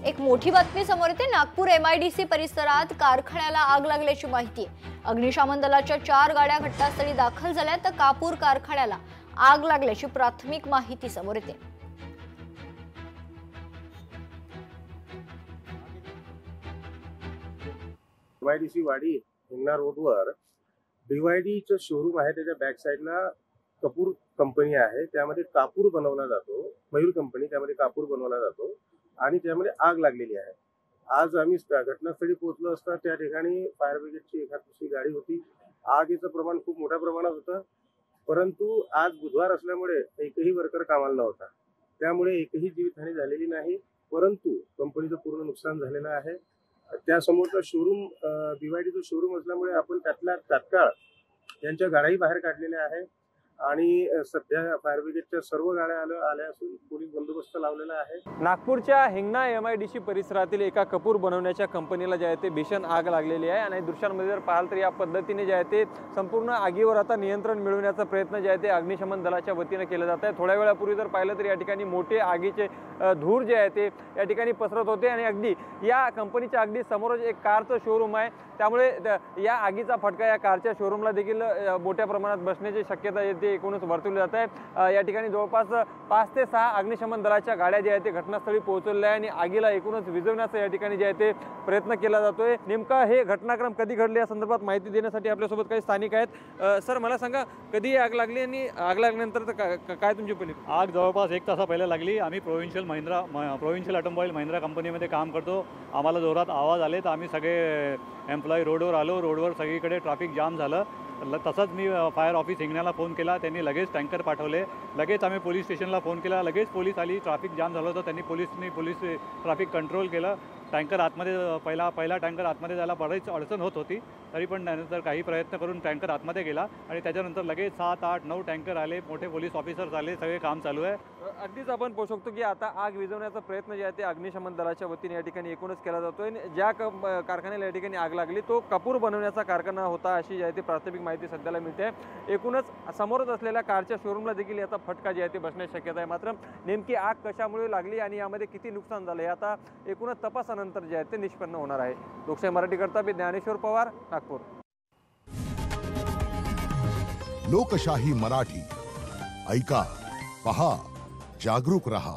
एक मोठी बातमी समोर येते। नागपूर MIDC परिसरात कारखान्याला आग लागल्याची माहिती आहे। अग्निशमन दलाच्या 4 गाड्या घटनास्थळी दाखल झाल्या तर कापूर कारखान्याला आग लागल्याची प्राथमिक माहिती समोर येते। MIDC वाडी हिंगणा रोडवर BYDचं शोरूम आहे। त्याच्या बॅक साइडला कपूर कंपनी आहे। त्यामध्ये कापूर बनवला जातो। मयूर कंपनी त्यामध्ये कापूर बनवला जातो आणि त्यामध्ये आग लागलेली आहे। आज आम्ही घटनास्थळी पोहोचलो असता त्या ठिकाणी फायर ब्रिगेडची एखादी गाडी होती। आगीचं प्रमाण खूप मोठ्या प्रमाणात होतं, परंतु आज बुधवार असल्यामुळे एकही वर्कर कामाला नव्हता। त्यामुळे एकही जीवितहानी झालेली नाही, परंतु कंपनीचं पूर्ण नुकसान झालेलं आहे। त्या समोरचा शोरूम BYDचं शोरूम असल्यामुळे आपण त्यातल्या तात्काळ त्यांच्या गाड्याही बाहेर काढलेल्या आहे आणि सध्या फायर ब्रिगेडच्या सर्व गाड्या आल्या असून पोलीस बंदोबस्त लावलेला आहे। नागपूरच्या हिंगणा MIDC परिसरातील एका कपूर बनवण्याच्या कंपनीला जे आहे ते भीषण आग लागलेली आहे आणि दृश्यांमध्ये जर पाहाल तर या पद्धतीने जे आहे ते संपूर्ण आगीवर आता नियंत्रण मिळवण्याचा प्रयत्न जे आहे ते अग्निशमन दलाच्या वतीने केला जात आहे। थोड्या वेळापूर्वी जर पाहिलं तर या ठिकाणी मोठे आगीचे धूर जे आहे ते या ठिकाणी पसरत होते आणि अगदी या कंपनीच्या अगदी समोरच एक कारचं शोरूम आहे। त्यामुळे या आगीचा फटका या कारच्या शोरूमला देखील मोठ्या प्रमाणात बसण्याची शक्यता येते एकूणच वर्तवली जात आहे। या ठिकाणी जवळपास 5 ते 6 अग्निशमन दलाच्या गाड्या ज्या आहेत ते घटनास्थळी पोहोचलेल्या आहे आणि आगीला एकूणच विझवण्याचा या ठिकाणी जे आहे ते प्रयत्न केला जातोय। नेमका हे घटनाक्रम कधी घडले या संदर्भात माहिती देण्यासाठी आपल्यासोबत काही स्थानिक आहेत। सर, मला सांगा कधी आग लागली आणि आग लागल्यानंतर काय तुमची पहिली? आग जवळपास 1 तासा पहिले लागली। आम्ही प्रोव्हिन्शियल ऑटोमोबाईल महिंद्रा कंपनीमध्ये काम करतो। आम्हाला जोरात आवाज आले तर आम्ही सगळे एम्प्लॉई रोडवर आलो। रोडवर सगळीकडे ट्रॅफिक जाम झालं। तसंच मी फायर ऑफिस हिंगण्याला फोन केला, त्यांनी लगेच टँकर पाठवले। लगेच आम्ही पोलीस स्टेशनला फोन केला, लगेच पोलीस आली। ट्रॅफिक जाम झालं होतं, त्यांनी पोलीस ट्रॅफिक कंट्रोल केलं। टँकर आतमध्ये पहिला टँकर आतमध्ये जायला बरीच अडचण होत होती, तरी पण त्यानंतर काही प्रयत्न करून टँकर आतमध्ये गेला आणि त्याच्यानंतर लगेच 7, 8, 9 टँकर आले, मोठे पोलीस ऑफिसर्स आले, सगळे काम चालू आहे। अगदीच आपण पाहू शकतो की आता आग विझवण्याचा प्रयत्न जे आहे ते अग्निशमन दलाच्या वतीने या ठिकाणी एकूणच केला जातोय। ज्या कारखान्याला या ठिकाणी आग लागली तो कापूर बनवण्याचा कारखाना होता अशी जी आहे ती प्राथमिक माहिती सध्याला मिळते। एकूणच समोरच असलेल्या कारच्या शोरूमला देखील याचा फटका जे आहे ते बसण्याची शक्यता आहे। मात्र नेमकी आग कशामुळे लागली आणि यामध्ये किती नुकसान झालं हे आता एकूणच तपासानंतर जे आहे ते निष्पन्न होणार आहे। लोकशाही मराठी करता मी ज्ञानेश्वर पवार, नागपूर। लोकशाही मराठी ऐका, पहा, जागरूक रहा।